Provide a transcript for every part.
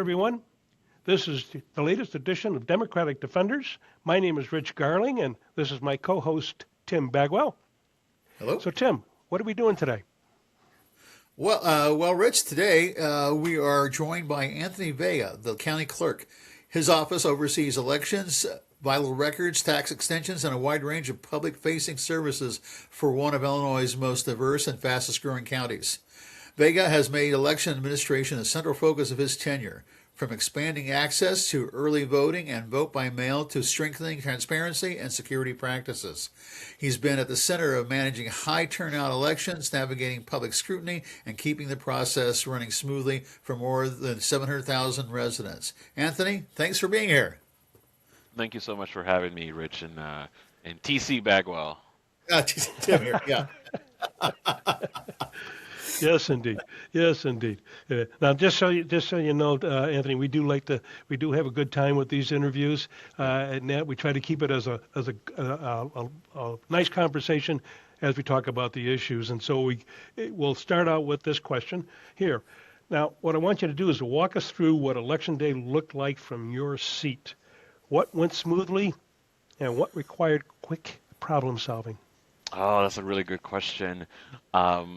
everyone. This is the latest edition of Democratic Defenders. My name is Rich Garling, and this is my co-host, Tim Bagwell. Hello. So, Tim, what are we doing today? Well, Rich, today we are joined by Anthony Vega, the county clerk. His office oversees elections, vital records, tax extensions, and a wide range of public-facing services for one of Illinois' most diverse and fastest-growing counties. Vega has made election administration a central focus of his tenure, from expanding access to early voting and vote by mail to strengthening transparency and security practices. He's been at the center of managing high turnout elections, navigating public scrutiny, and keeping the process running smoothly for more than 700,000 residents. Anthony, thanks for being here. Thank you so much for having me, Rich, and TC Bagwell. Tim here, yeah. Yes, indeed. Yes, indeed. Now, just so you know, Anthony, we do have a good time with these interviews, and that we try to keep it as a nice conversation as we talk about the issues. And so we'll start out with this question here. Now, what I want you to do is walk us through what Election Day looked like from your seat. What went smoothly, and what required quick problem solving? Oh, that's a really good question.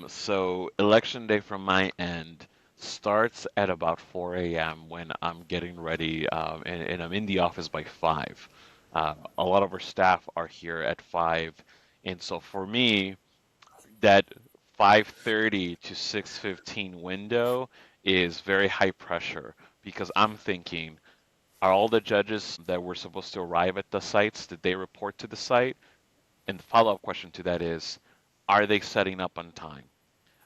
So Election Day from my end starts at about 4 a.m. when I'm getting ready, and I'm in the office by 5. A lot of our staff are here at 5, and so for me, that 5:30 to 6:15 window is very high pressure because I'm thinking, are all the judges that were supposed to arrive at the sites, did they report to the site? And the follow-up question to that is, are they setting up on time?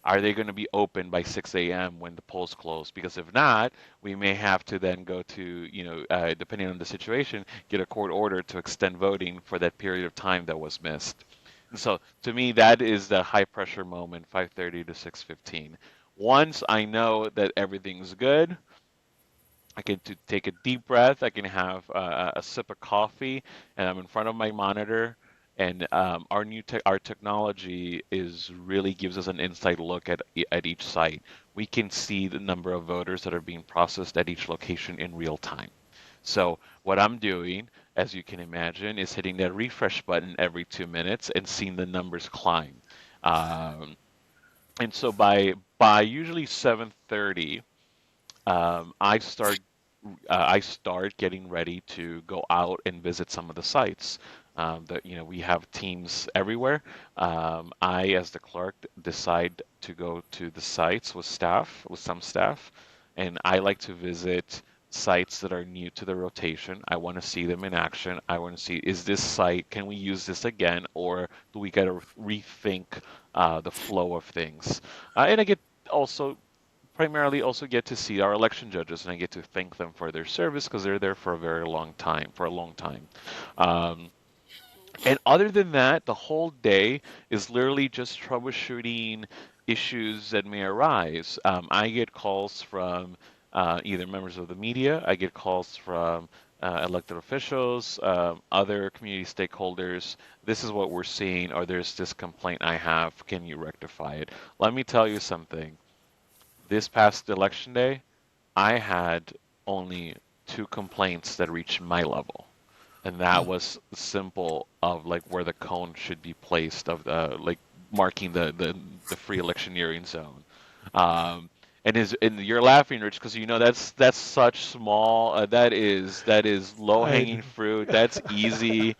Are they going to be open by 6 a.m. when the polls close? Because if not, we may have to then go to, depending on the situation, get a court order to extend voting for that period of time that was missed. And so to me, that is the high-pressure moment, 5:30 to 6:15. Once I know that everything's good, I can take a deep breath, I can have a sip of coffee, and I'm in front of my monitor. And our technology really gives us an inside look at each site. We can see the number of voters that are being processed at each location in real time. So what I'm doing, as you can imagine, is hitting that refresh button every 2 minutes and seeing the numbers climb. And so by usually 7:30, I start getting ready to go out and visit some of the sites. We have teams everywhere. I, as the clerk, decide to go to the sites with some staff, and I like to visit sites that are new to the rotation. I want to see them in action. I want to see, is this site, can we use this again, or do we got to rethink the flow of things? And I get primarily also get to see our election judges, and I get to thank them for their service because they're there for a long time. And other than that, the whole day is literally just troubleshooting issues that may arise. I get calls from either members of the media, I get calls from elected officials, other community stakeholders. This is what we're seeing, or there's this complaint I have. Can you rectify it? Let me tell you something. This past election day, I had only 2 complaints that reached my level. And that was simple of like where the cone should be placed of like marking the free electioneering zone. And you're laughing, Rich, because that's such small. That is low hanging fruit. That's easy.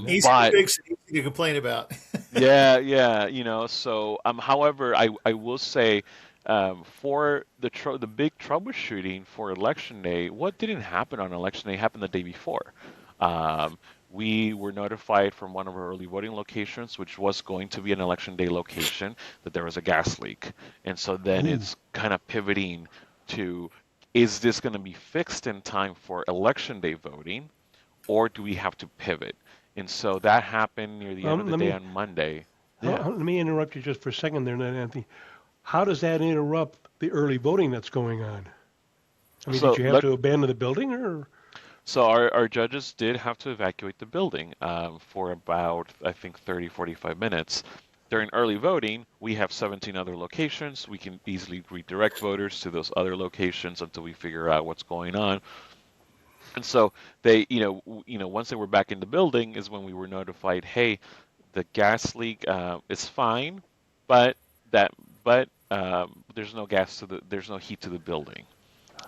Easy to fix, easy to complain about. yeah. So however, I will say. For the big troubleshooting for Election Day, what didn't happen on Election Day happened the day before. We were notified from one of our early voting locations, which was going to be an Election Day location, that there was a gas leak. And so then it's kind of pivoting to, is this going to be fixed in time for Election Day voting, or do we have to pivot? And so that happened near the end of the day on Monday. Let me interrupt you just for a second there, Anthony. How does that interrupt the early voting that's going on? I mean, did you have to abandon the building, or? So our judges did have to evacuate the building for about, I think, 30, 45 minutes. During early voting, we have 17 other locations. We can easily redirect voters to those other locations until we figure out what's going on. And so they, once they were back in the building is when we were notified, hey, the gas leak is fine, but that, but there's no heat to the building.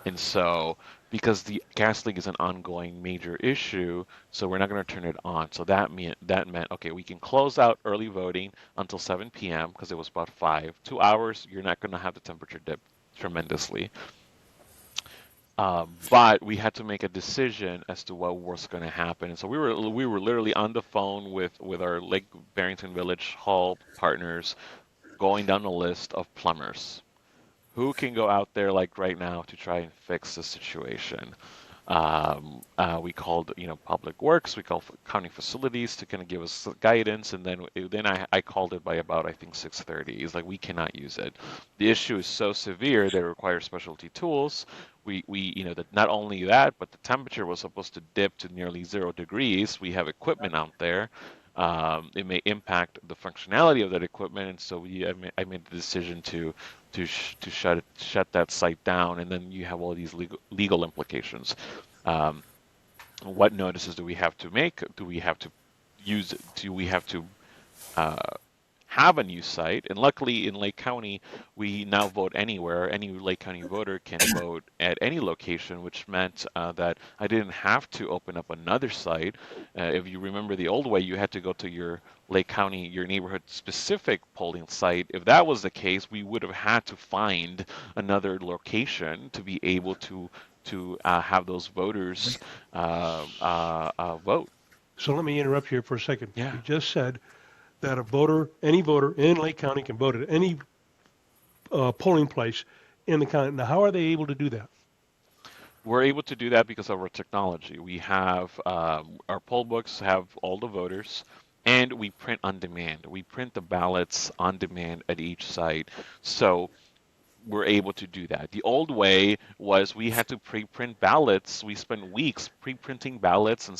And so, because the gas leak is an ongoing major issue, so we're not going to turn it on. So that meant okay, we can close out early voting until 7 p.m. because it was about 5. 2 hours, you're not going to have the temperature dip tremendously. But we had to make a decision as to what was going to happen. And so we were literally on the phone with our Lake Barrington Village Hall partners, going down the list of plumbers who can go out there like right now to try and fix the situation. We called, Public Works, we called county facilities to kind of give us guidance, and then I called it by about I think 6:30. It's like we cannot use it. The issue is so severe that it requires specialty tools. That not only that, but the temperature was supposed to dip to nearly 0 degrees. We have equipment out there. It may impact the functionality of that equipment, and so I made the decision to shut that site down, and then you have all these legal implications. What notices do we have to make? Do we have to use? Do we have to uh, have a new site? And luckily, in Lake County, we now vote anywhere. Any Lake County voter can vote at any location, which meant that I didn't have to open up another site. If you remember the old way, you had to go to your Lake County, your neighborhood specific polling site. If that was the case, we would have had to find another location to be able to have those voters vote. So let me interrupt here for a second. Yeah. You just said that any voter in Lake County can vote at any polling place in the county. Now, how are they able to do that? We're able to do that because of our technology. We have our poll books have all the voters, and we print on demand. We print the ballots on demand at each site. So we're able to do that. The old way was we had to pre-print ballots. We spent weeks pre-printing ballots and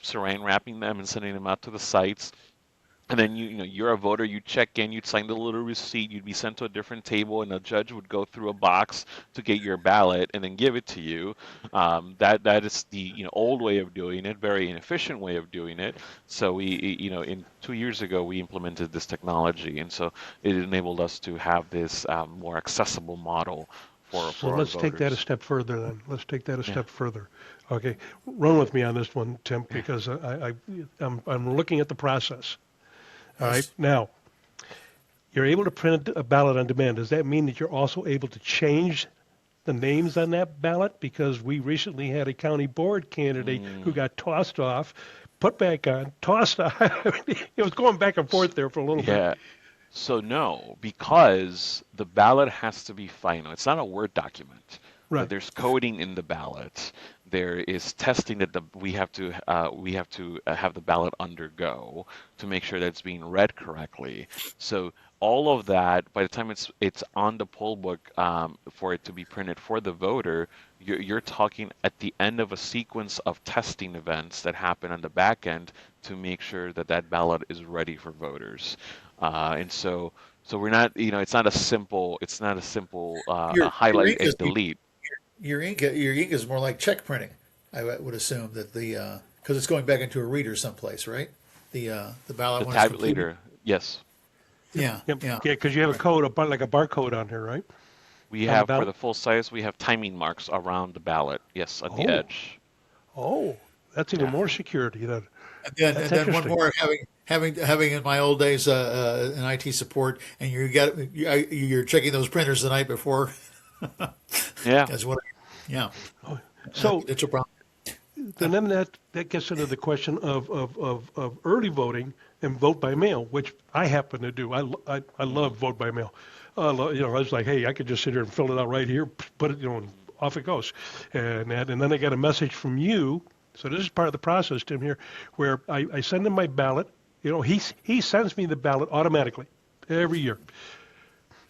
saran wrapping them and sending them out to the sites. And then you're a voter, you check in, you'd sign the little receipt, you'd be sent to a different table, and a judge would go through a box to get your ballot and then give it to you. That is the old way of doing it, very inefficient way of doing it. So in 2 years ago we implemented this technology, and so it enabled us to have this more accessible model for So our let's take that a voters. step further then. Let's take that a Yeah. step further. Okay, run with me on this one, Tim, because I'm looking at the process. All right, Yes. now you're able to print a ballot on demand. Does that mean that you're also able to change the names on that ballot? Because we recently had a county board candidate who got tossed off, put back on, tossed off. It was going back and forth there for a little bit. Yeah. So no, because the ballot has to be final. It's not a Word document. Right. There's coding in the ballot. There is testing that we have to have the ballot undergo to make sure that it's being read correctly. So all of that, by the time it's on the poll book for it to be printed for the voter, you're talking at the end of a sequence of testing events that happen on the back end to make sure that that ballot is ready for voters. And so we're not, it's not a simple Your highlight ink and is delete. your ink is more like check printing. I would assume that the because it's going back into a reader someplace, right? The ballot The when it's completed. tabulator, yes. Yeah, Yep. yeah. Yeah, because you have a code, like a barcode on here, right? We On the have, for ballot? the full size, we have timing marks around the ballot, yes, on the Oh. edge. Oh, that's even Yeah. more security then. And That's then one interesting. more having in my old days in IT support, and you're checking those printers the night before. Yeah. That's what. Yeah, So it's a problem. and then that gets into the question of early voting and vote by mail, which I happen to do. I love vote by mail. I was like, hey, I could just sit here and fill it out right here, put it, and off it goes. And then I got a message from you. So this is part of the process, Tim, here, where I send him my ballot. He sends me the ballot automatically every year.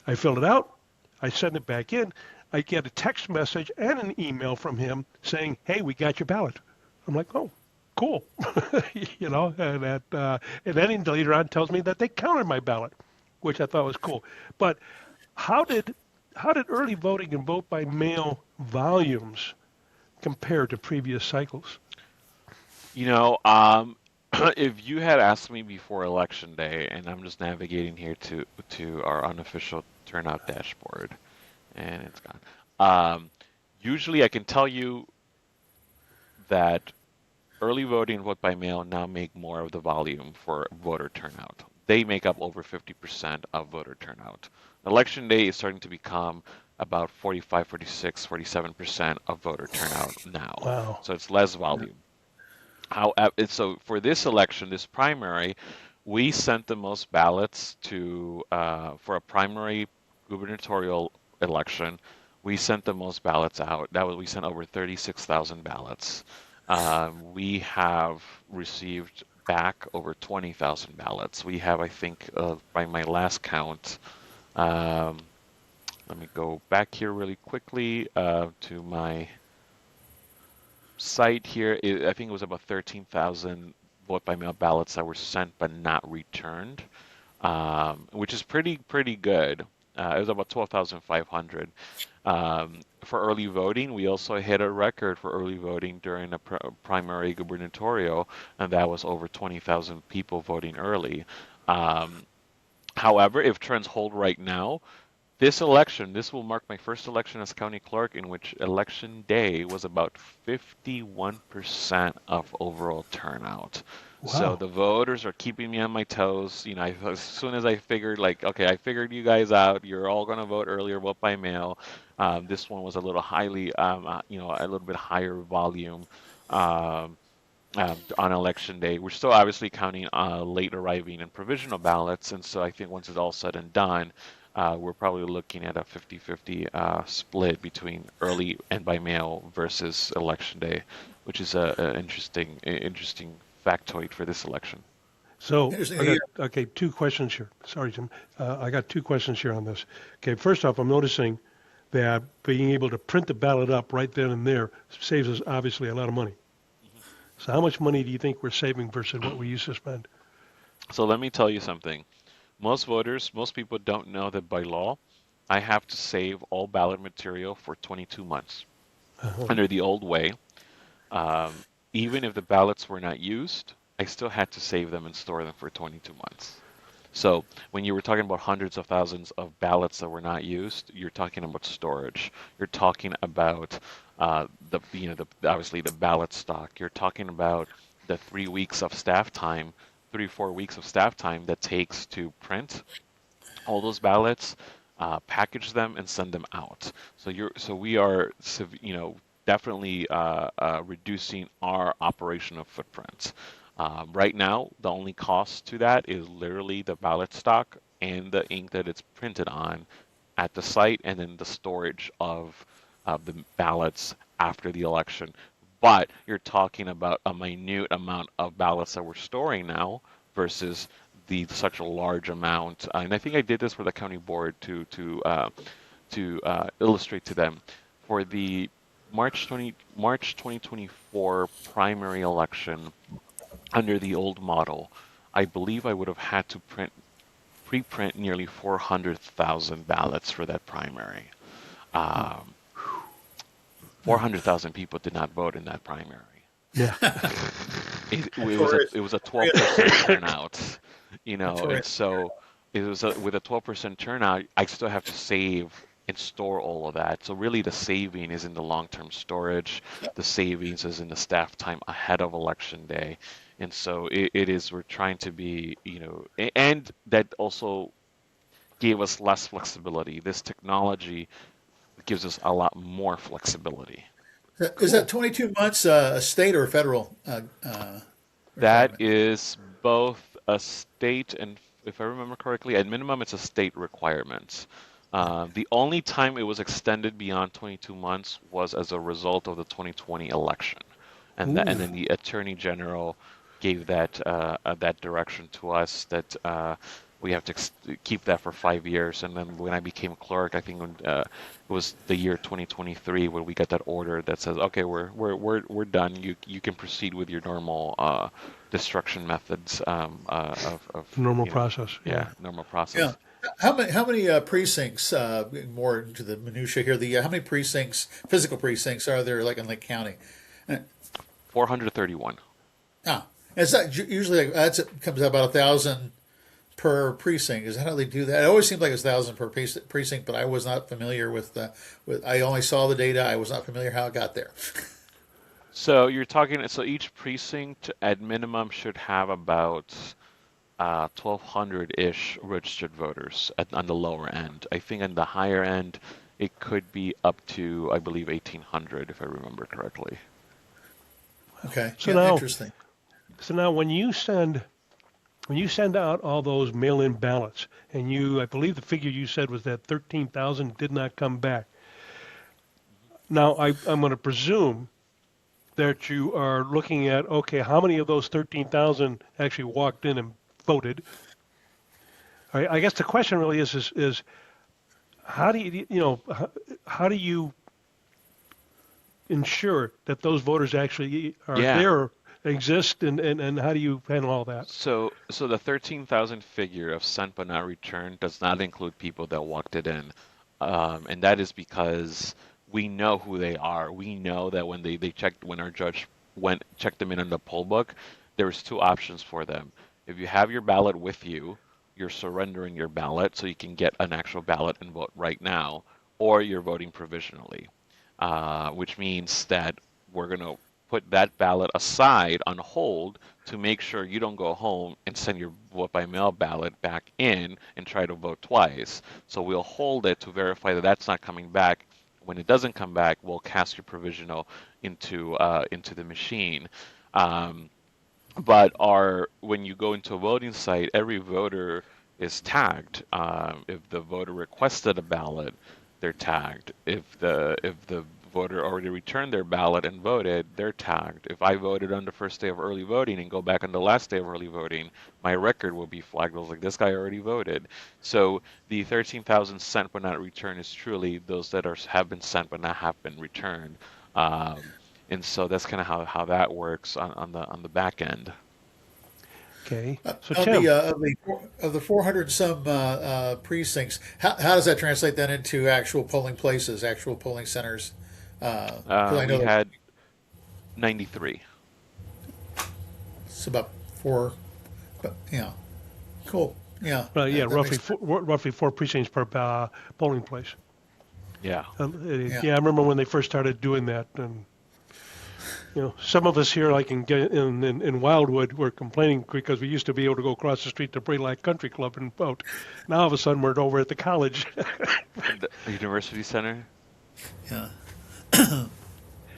I filled it out. I send it back in. I get a text message and an email from him saying, hey, we got your ballot. I'm like, oh, cool. And then later on tells me that they counted my ballot, which I thought was cool. But how did how did early voting and vote by mail volumes compare to previous cycles? You know, if you had asked me before election day, and I'm just navigating here to our unofficial turnout dashboard, and it's gone. Usually, I can tell you that early voting and vote by mail now make more of the volume for voter turnout. They make up over 50% of voter turnout. Election day is starting to become about 45, 46, 47% of voter turnout now. Wow. So it's less volume. So for this election, this primary, we sent the most ballots to for a primary gubernatorial election. We sent the most ballots out. We sent over 36,000 ballots. We have received back over 20,000 ballots. We have, I think, by my last count, um, let me go back here really quickly to my site here. I think it was about 13,000 vote by mail ballots that were sent but not returned, which is pretty good. It was about 12,500. For early voting, we also hit a record for early voting during a primary gubernatorial, and that was over 20,000 people voting early. Um, However, if trends hold right now, this will mark my first election as county clerk in which election day was about 51% of overall turnout. So Wow. the voters are keeping me on my toes. As soon as I figured, like, okay, I figured you guys out. You're all going to vote earlier, vote by mail. This one was a little a little bit higher volume. Um, on election day. We're still obviously counting late arriving and provisional ballots, and so I think once it's all said and done, we're probably looking at a 50-50 split between early and by mail versus election day, which is a interesting factoid for this election. So Interesting. I got okay, two questions here. Sorry, Jim. I got two questions here on this. Okay, first off, I'm noticing that being able to print the ballot up right then and there saves us obviously a lot of money. So how much money do you think we're saving versus what we used to spend? So let me tell you something. Most people don't know that by law, I have to save all ballot material for 22 months. Uh-huh. Under the old way, Um, even if the ballots were not used, I still had to save them and store them for 22 months. So when you were talking about hundreds of thousands of ballots that were not used, you're talking about storage. You're talking about obviously the ballot stock. You're talking about the 3 weeks of staff time, 3 4 weeks of staff time that takes to print all those ballots, package them, and send them out. We are definitely reducing our operational footprint. Right now, the only cost to that is literally the ballot stock and the ink that it's printed on at the site, and then the storage of the ballots after the election. But you're talking about a minute amount of ballots that we're storing now versus the such a large amount. And I think I did this for the county board to illustrate to them for the March 2024 primary election under the old model. I believe I would have had to pre-print nearly 400,000 ballots for that primary. Um, 400,000 people did not vote in that primary. Yeah. It was a 12% turnout, and Notorious. so with a 12% turnout, I still have to save and store all of that. So really, the saving is in the long-term storage. The savings is in the staff time ahead of election day, and so it is. We're trying to be, and that also gave us less flexibility. This technology gives us a lot more flexibility. Is that Cool. 22 months a state or federal That requirement? is both a state and, if I remember correctly, at minimum, it's a state requirement. The only time it was extended beyond 22 months was as a result of the 2020 election, and Ooh. then the Attorney General gave that direction to us that we have to keep that for 5 years. And then when I became clerk, I think it was the year 2023 when we got that order that says, okay, we're done. You can proceed with your normal destruction methods of Normal process. yeah, normal Yeah. process. How many precincts? More into the minutia here. How many precincts, physical precincts, are there like in Lake County? Uh, 431. Ah, is that usually comes out about 1,000 per precinct? Is that how they do that? It always seemed like it was 1,000 per precinct, but I was not familiar with with. I only saw the data. I was not familiar how it got there. So you're talking, so each precinct at minimum should have about 1,200-ish registered voters on the lower end. I think on the higher end, it could be up to, I believe, 1,800, if I remember correctly. Okay, So yeah, now, interesting. so now when you send out all those mail-in ballots, and I believe the figure you said was that 13,000 did not come back. Now, I'm going to presume that you are looking at, okay, how many of those 13,000 actually walked in and voted? I guess the question really is how do how do you ensure that those voters actually are Yeah. there, exist, and how do you handle all that? So the 13,000 figure of sent but not returned does not include people that walked it in. And that is because we know who they are. We know that when they checked, when our judge checked them in on the poll book, there was two options for them. If you have your ballot with you, you're surrendering your ballot so you can get an actual ballot and vote right now, or you're voting provisionally, which means that we're going to put that ballot aside on hold to make sure you don't go home and send your vote by mail ballot back in and try to vote twice. So we'll hold it to verify that that's not coming back. When it doesn't come back, we'll cast your provisional into the machine. Um, but when you go into a voting site, every voter is tagged. If the voter requested a ballot, they're tagged. If the voter already returned their ballot and voted, they're tagged. If I voted on the first day of early voting and go back on the last day of early voting, my record will be flagged. I was like, this guy already voted. So the 13,000 sent but not returned is truly those that have been sent but not have been returned. Um, and so that's kind of how that works on the back end. Okay, so Of Tim, the 400 some precincts, how does that translate then into actual polling places, actual polling centers? Because I We know that had 93. it's about four, but yeah, cool. Yeah, yeah, that makes roughly four precincts per polling place. Yeah. yeah. Yeah, I remember when they first started doing that, and some of us here, like in Wildwood, were complaining because we used to be able to go across the street to Braylock Country Club and vote. Now all of a sudden we're over at the college. The University Center. Yeah.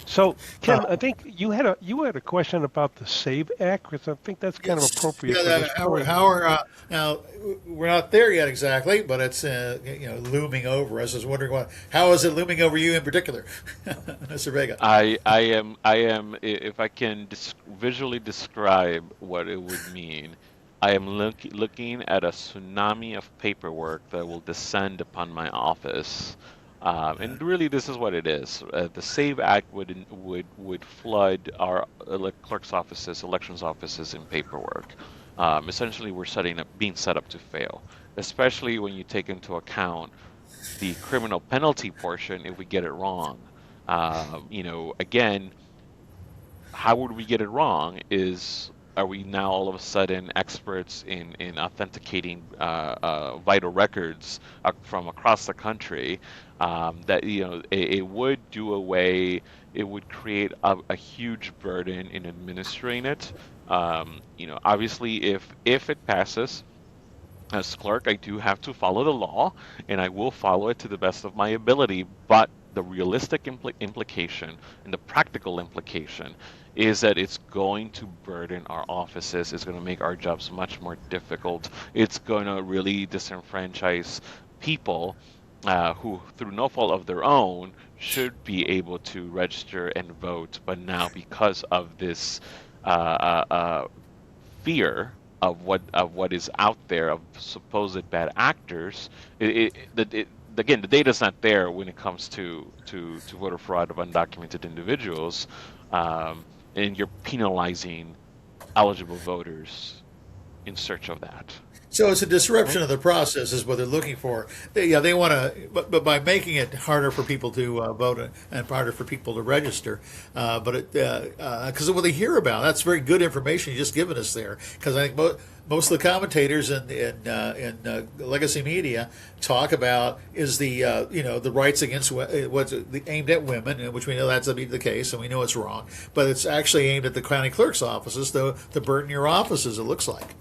So, Uh, Tim, I think you had a question about the SAVE Act, because I think that's kind of yes. appropriate Yeah. for this point. How are now? We're not there yet exactly, but it's looming over us. I was wondering how is it looming over you in particular, Mr. Vega? I am if I can visually describe what it would mean, I am looking at a tsunami of paperwork that will descend upon my office. And really, this is what it is. The SAVE Act would flood our clerk's offices, elections offices in paperwork. Essentially, we're being set up to fail, especially when you take into account the criminal penalty portion if we get it wrong. Again, how would we get it wrong? Are we now all of a sudden experts in authenticating vital records from across the country? That it would do away. It would create a huge burden in administering it. Obviously, if it passes, as clerk, I do have to follow the law, and I will follow it to the best of my ability. But the realistic implication and the practical implication is that it's going to burden our offices. It's going to make our jobs much more difficult. It's going to really disenfranchise people who, through no fault of their own, should be able to register and vote. But now, because of this uh, uh, uh, fear of what is out there of supposed bad actors. Again, the data's not there when it comes to voter fraud of undocumented individuals, and you're penalizing eligible voters in search of that. So it's a Well, disruption of the process is what they're looking for. They want to, but by making it harder for people to vote and harder for people to register, because what they hear about, that's very good information you just given us there. Because I think most of the commentators in legacy media talk about is the rights against what's aimed at women, which we know that's the case, and we know it's wrong. But it's actually aimed at the county clerk's offices to burden your offices. It looks like.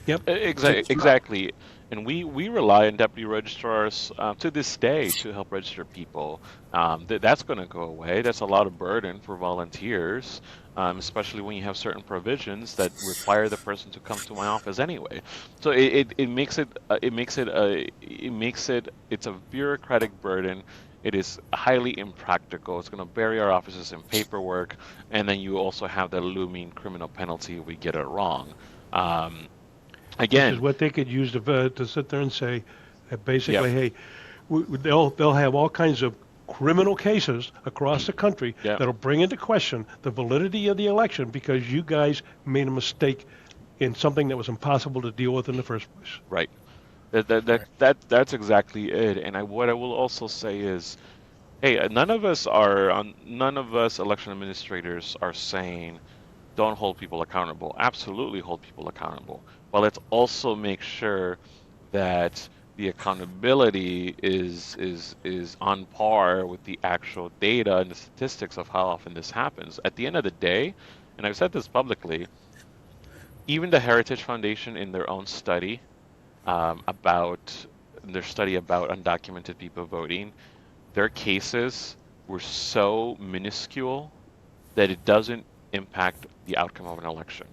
yep. Exactly. And we rely on deputy registrars to this day to help register people. That's going to go away. That's a lot of burden for volunteers, especially when you have certain provisions that require the person to come to my office anyway. So it's a bureaucratic burden. It is highly impractical. It's going to bury our offices in paperwork, and then you also have the looming criminal penalty if we get it wrong. Um, Which is Again, what they could use to sit there and say, yep, basically, hey, they'll have all kinds of criminal cases across the country yep, that'll bring into question the validity of the election because you guys made a mistake in something that was impossible to deal with in the first place. right. That's exactly it. And what I will also say is, hey, none of us election administrators are saying don't hold people accountable. Absolutely hold people accountable. But let's also make sure that the accountability is on par with the actual data and the statistics of how often this happens. At the end of the day, and I've said this publicly, even the Heritage Foundation in their own study about their study about undocumented people voting, their cases were so minuscule that it doesn't impact the outcome of an election.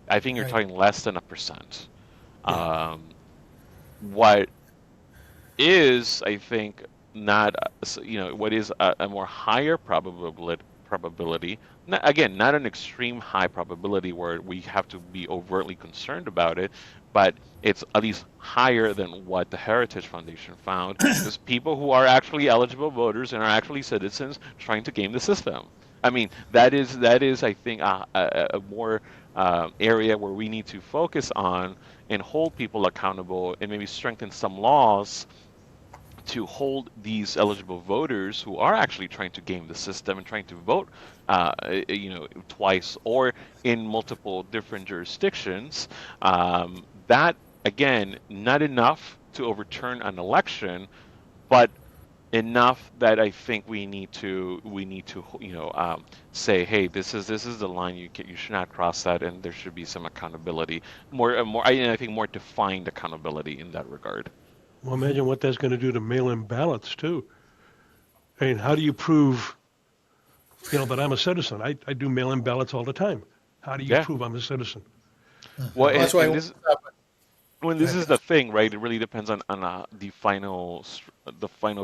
I think you're Right. talking less than a percent. Yeah. Um, what is, I think, not, what is a more higher probability, again, not an extreme high probability where we have to be overtly concerned about it, but it's at least higher than what the Heritage Foundation found, is people who are actually eligible voters and are actually citizens trying to game the system. I mean, that is, I think, a more area where we need to focus on and hold people accountable and maybe strengthen some laws to hold these eligible voters who are actually trying to game the system and trying to vote, twice or in multiple different jurisdictions. That again, not enough to overturn an election, but enough that I think we need to say, hey, this is the line you should not cross that, and there should be some accountability, I think more defined accountability in that regard. Well, imagine what that's going to do to mail-in ballots too. I mean, how do you prove, that I'm a citizen? I do mail-in ballots all the time. How do you Yeah. prove I'm a citizen? Well, Well, and, that's why I and want this to stop it. when Go this ahead, is the Gus. thing, right? It really depends on the final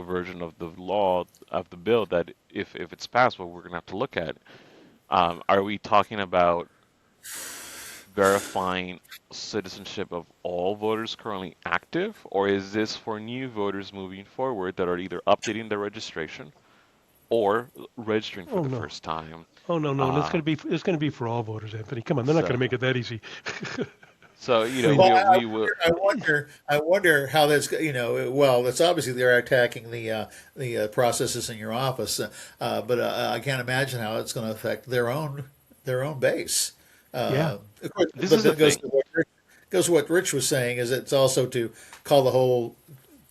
version of the law of the bill that if it's passed, what we're gonna have to look at. Are we talking about verifying citizenship of all voters currently active, or is this for new voters moving forward that are either updating their registration or registering for Oh the no. first time? Oh no, no. That's Uh, going to be it's going to be for all voters, Anthony. Come on, they're not going to so, make it that easy. so I mean, Well, we will. I wonder how that's, well, it's obviously they're attacking the processes in your office, but I can't imagine how it's going to affect their own base. yeah. Of course, This but is the that thing. goes to what Rich was saying is it's also to call the whole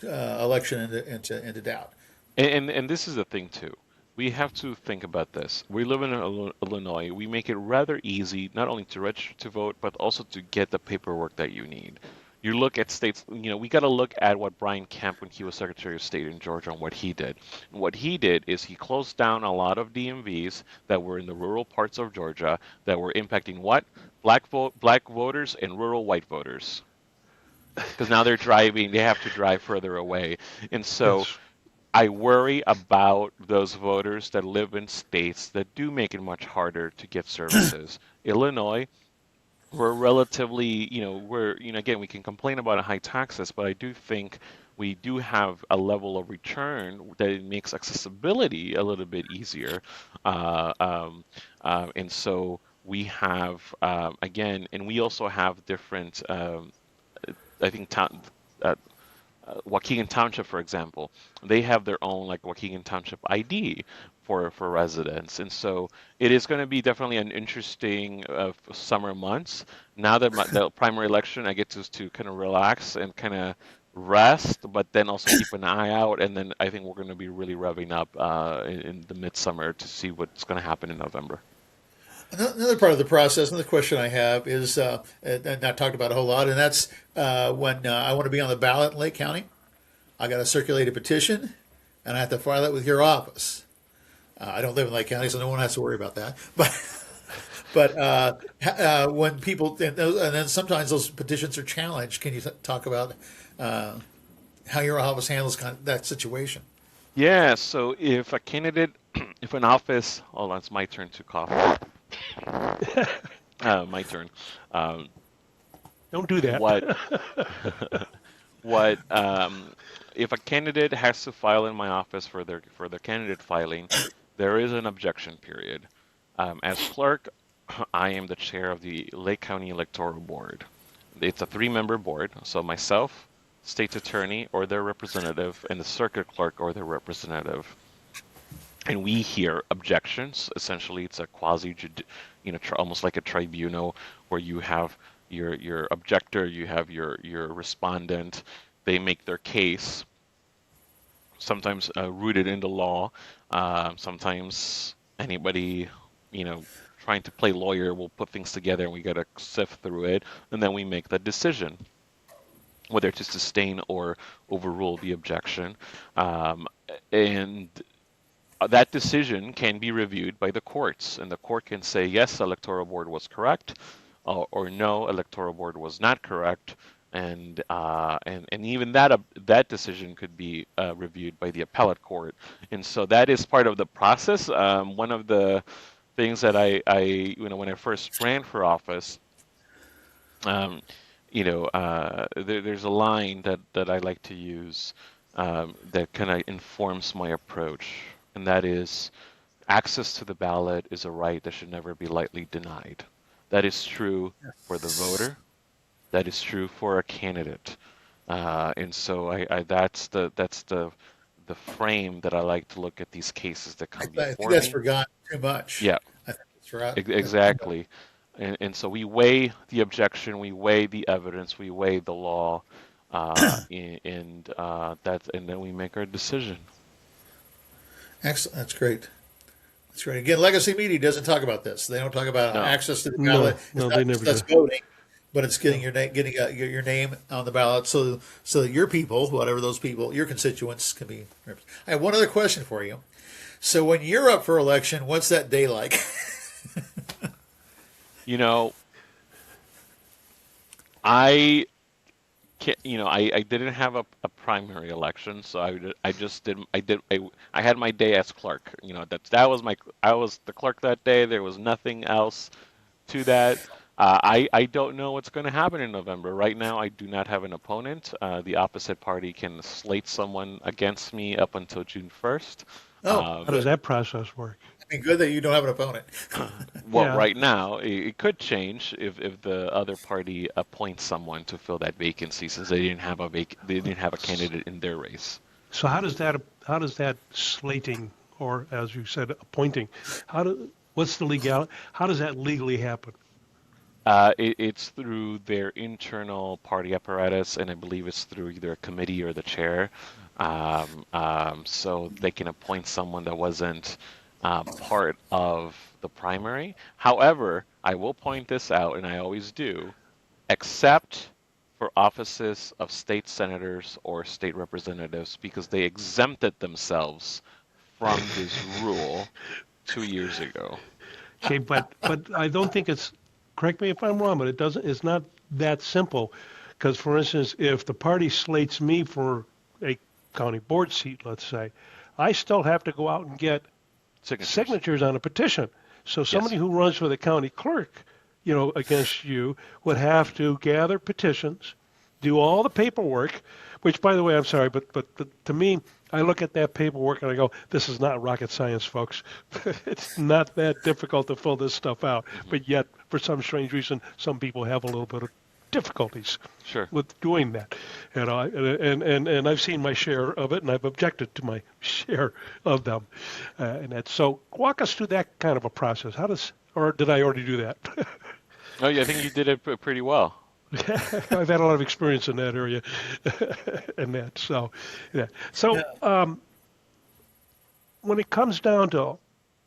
election into doubt. And this is the thing too. We have to think about this. We live in Illinois. We make it rather easy not only to register to vote, but also to get the paperwork that you need. You look at states, we got to look at what Brian Kemp, when he was Secretary of State in Georgia, and what he did. And what he did is he closed down a lot of DMVs that were in the rural parts of Georgia that were impacting what? Black voters and rural white voters. Because now they have to drive further away. And so Yes. I worry about those voters that live in states that do make it much harder to get services. Illinois, we're relatively, again, we can complain about high taxes, but I do think we do have a level of return that it makes accessibility a little bit easier. Uh, um, and so we have, again, and we also have different, I think, uh, Waukegan Township, for example, they have their own like Waukegan Township ID for residents, and so it is going to be definitely an interesting summer months. Now that the primary election, I get to kind of relax and kind of rest, but then also keep an eye out, and then I think we're going to be really revving up in the midsummer to see what's going to happen in November. Another part of the process, another question I have is not talked about a whole lot, and that's when I want to be on the ballot in Lake County. I got to circulate a petition, and I have to file it with your office. I don't live in Lake County, so no one has to worry about that. But when people and then sometimes those petitions are challenged. Can you talk about how your office handles that situation? Yeah, so if a candidate, if an office, hold on, it's my turn to cough. My turn. Um, Don't do that. what what if a candidate has to file in my office for their candidate filing, there is an objection period. As clerk, I am the chair of the Lake County Electoral Board. It's a three-member board, so myself, state's attorney or their representative, and the circuit clerk or their representative. And we hear objections. Essentially, it's a almost like a tribunal where you have your objector, you have your respondent. They make their case, sometimes rooted in the law. Sometimes anybody, you know, trying to play lawyer will put things together, and we got to sift through it, and then we make the decision whether to sustain or overrule the objection. And that decision can be reviewed by the courts, and the court can say, yes, electoral board was correct, or no, electoral board was not correct, and even that decision could be reviewed by the appellate court. And so that is part of the process. One of the things that when I first ran for office, um, there's a line that I like to use that kind of informs my approach, and that is access to the ballot is a right that should never be lightly denied. That is true for the voter. That is true for a candidate. And so that's the frame that I like to look at these cases that come I think before that's me. forgotten too much. Yeah, I think that's right. exactly. And so we weigh the objection, we weigh the evidence, we weigh the law, and then we make our decision. Excellent. That's great. That's great. Again, Legacy Media doesn't talk about this. They don't talk about No. access to the No, ballot. It's no, not they just never us do. voting, but it's getting your name on the ballot, so that your people, whatever those people, your constituents, can be represented. I have one other question for you. So when you're up for election, what's that day like? You know, I can't, I didn't have a primary election, so I just did I had my day as clerk. I was the clerk that day. There was nothing else to that. I don't know what's going to happen in November. Right now, I do not have an opponent. The opposite party can slate someone against me up until June 1st. Oh, How does good. that process work? I mean, good that you don't have an opponent. Well, Yeah. right now, it could change if the other party appoints someone to fill that vacancy, since they didn't have a candidate in their race. So how does that slating, or as you said, appointing, what's the legal? How does that legally happen? It's through their internal party apparatus, and I believe it's through either a committee or the chair. So they can appoint someone that wasn't part of the primary. However, I will point this out, and I always do, except for offices of state senators or state representatives, because they exempted themselves from this rule 2 years ago. Okay, but I don't think it's. Correct me if I'm wrong, but it doesn't. It's not that simple, because for instance, if the party slates me for a county board seat, let's say, I still have to go out and get Signatures. signatures on a petition. So somebody Yes. who runs for the county clerk against you would have to gather petitions, do all the paperwork, which, by the way, I'm sorry, but to me, I look at that paperwork and I go, this is not rocket science, folks. It's not that difficult to fill this stuff out. Hmm. But yet, for some strange reason, some people have a little bit of difficulties Sure. with doing that. And I've seen my share of it, and I've objected to my share of them. And that's so. Walk us through that kind of a process. Or did I already do that? Oh, yeah, I think you did it pretty well. I've had a lot of experience in that area, and that. So, yeah. So, Yeah. when it comes down to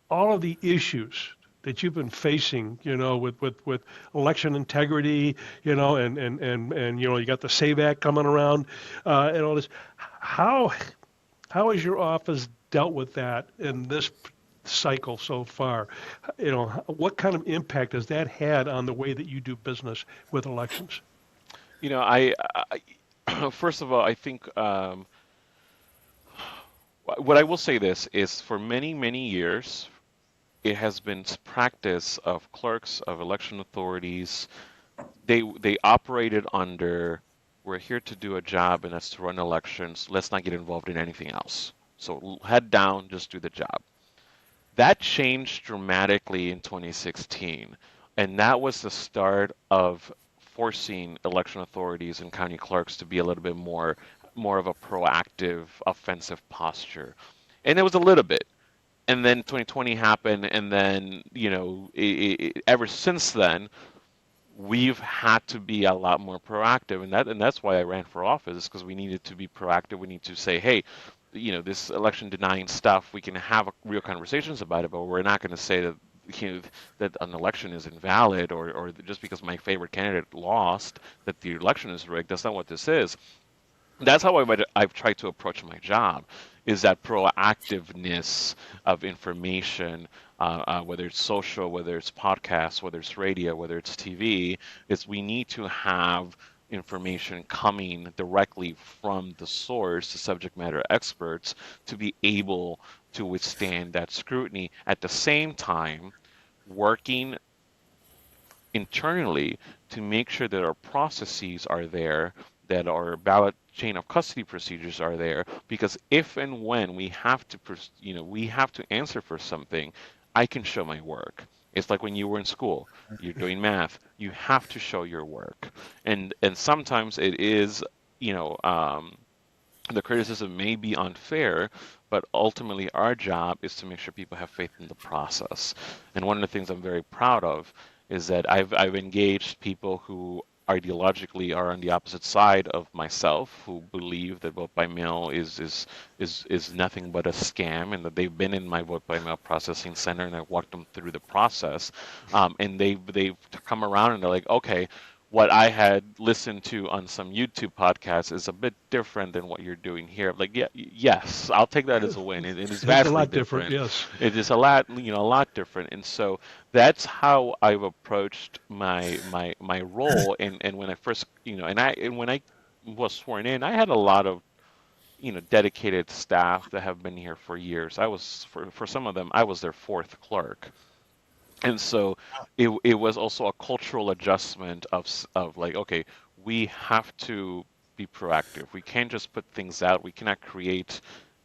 all of the issues that you've been facing, with election integrity, and you got the SAVE Act coming around, and all this. How how has your office dealt with that in this cycle so far? What kind of impact has that had on the way that you do business with elections? First of all, I think what I will say this is for many, many years, it has been practice of clerks, of election authorities. They operated under, we're here to do a job and that's to run elections. Let's not get involved in anything else. So head down, just do the job. That changed dramatically in 2016, and that was the start of forcing election authorities and county clerks to be a little bit more of a proactive, offensive posture. And it was a little bit. And then 2020 happened, and then ever since then, we've had to be a lot more proactive, and that's why I ran for office, because we needed to be proactive. We need to say, hey, this election denying stuff, we can have real conversations about it, but we're not going to say that that an election is invalid, or just because my favorite candidate lost that the election is rigged. That's not what this is. That's how I've tried to approach my job, is that proactiveness of information, whether it's social, whether it's podcasts, whether it's radio, whether it's TV, is we need to have information coming directly from the source, the subject matter experts, to be able to withstand that scrutiny. At the same time, working internally to make sure that our processes are there, that our ballot chain of custody procedures are there, because if and when we have to answer for something, I can show my work. It's like when you were in school, you're doing math, you have to show your work, and sometimes it is, you know, um, the criticism may be unfair, but ultimately our job is to make sure people have faith in the process. And one of the things I'm very proud of is that I've engaged people who ideologically are on the opposite side of myself, who believe that vote by mail is nothing but a scam, and that they've been in my vote by mail processing center, and I've walked them through the process, and they've come around and they're like, okay, what I had listened to on some YouTube podcasts is a bit different than what you're doing here. Like, yeah, yes, I'll take that as a win. It is It's a vastly lot different, different. yes. It is a lot different. And so that's how I've approached my role. And when I first, and when I was sworn in, I had a lot of, dedicated staff that have been here for years. For some of them, I was their fourth clerk. And so it was also a cultural adjustment of like, okay, we have to be proactive. We can't just put things out. We cannot create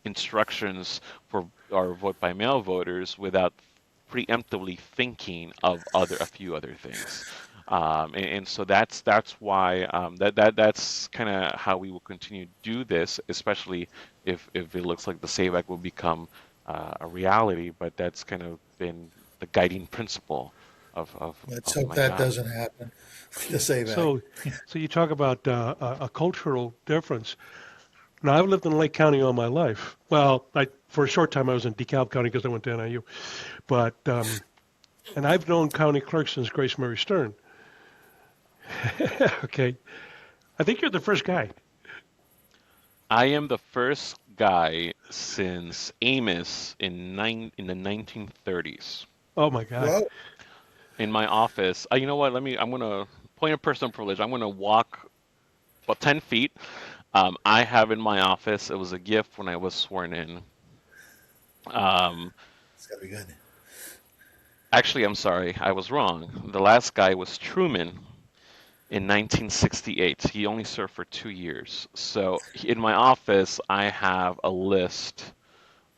instructions for our vote by mail voters without preemptively thinking of a few other things. And so that's why that's kind of how we will continue to do this, especially if it looks like the SAVE Act will become a reality. But that's kind of been the guiding principle Let's of hope my that job. doesn't happen. To say that. So, so you talk about a cultural difference. Now, I've lived in Lake County all my life. Well, for a short time I was in DeKalb County because I went to NIU, but and I've known county clerks since Grace Mary Stern. Okay, I think you're the first guy. I am the first guy since Amos in the 1930s Oh my God. Well, in my office. You know what? I'm gonna point of personal privilege. I'm gonna walk about 10 feet. I have in my office. It was a gift when I was sworn in. Um, it's got to be good. Actually, I'm sorry, I was wrong. The last guy was Truman in 1968. He only served for 2 years. So in my office, I have a list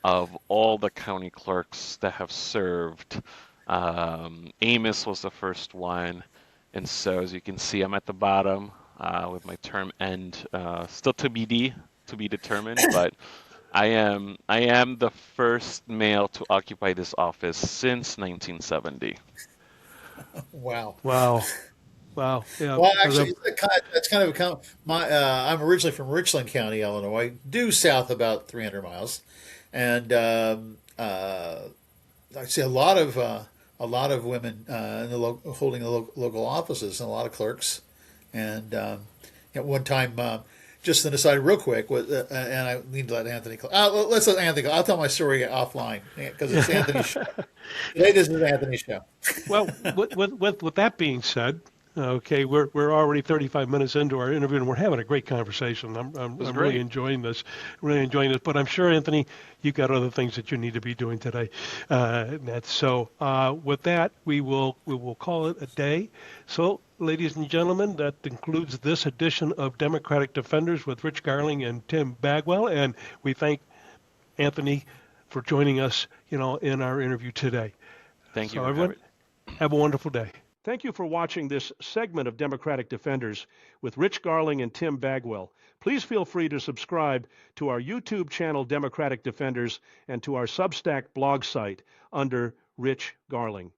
of all the county clerks that have served. Amos was the first one. And so as you can see, I'm at the bottom with my term end still to be determined, but I am the first male to occupy this office since 1970. Wow. Wow. Wow. Yeah. Well, as a- actually, that's kind of my. I'm originally from Richland County, Illinois, due south about 300 miles, and I see a lot of women in the holding the local offices, and a lot of clerks. And at one time, just an aside, real quick, and I need to let Anthony. Let's let Anthony go. I'll tell my story offline because it's Anthony's show. Today, this is Anthony's show. well, with that being said, okay, we're already 35 minutes into our interview, and we're having a great conversation. I'm It was really great. enjoying this, really enjoying this. But I'm sure, Anthony, you got other things that you need to be doing today. So with that, we will call it a day. So, ladies and gentlemen, that concludes this edition of Democratic Defenders with Rich Garling and Tim Bagwell, and we thank Anthony for joining us, in our interview today. Thank you So for everyone, having me. have a wonderful day. Thank you for watching this segment of Democratic Defenders with Rich Garling and Tim Bagwell. Please feel free to subscribe to our YouTube channel, Democratic Defenders, and to our Substack blog site under Rich Garling.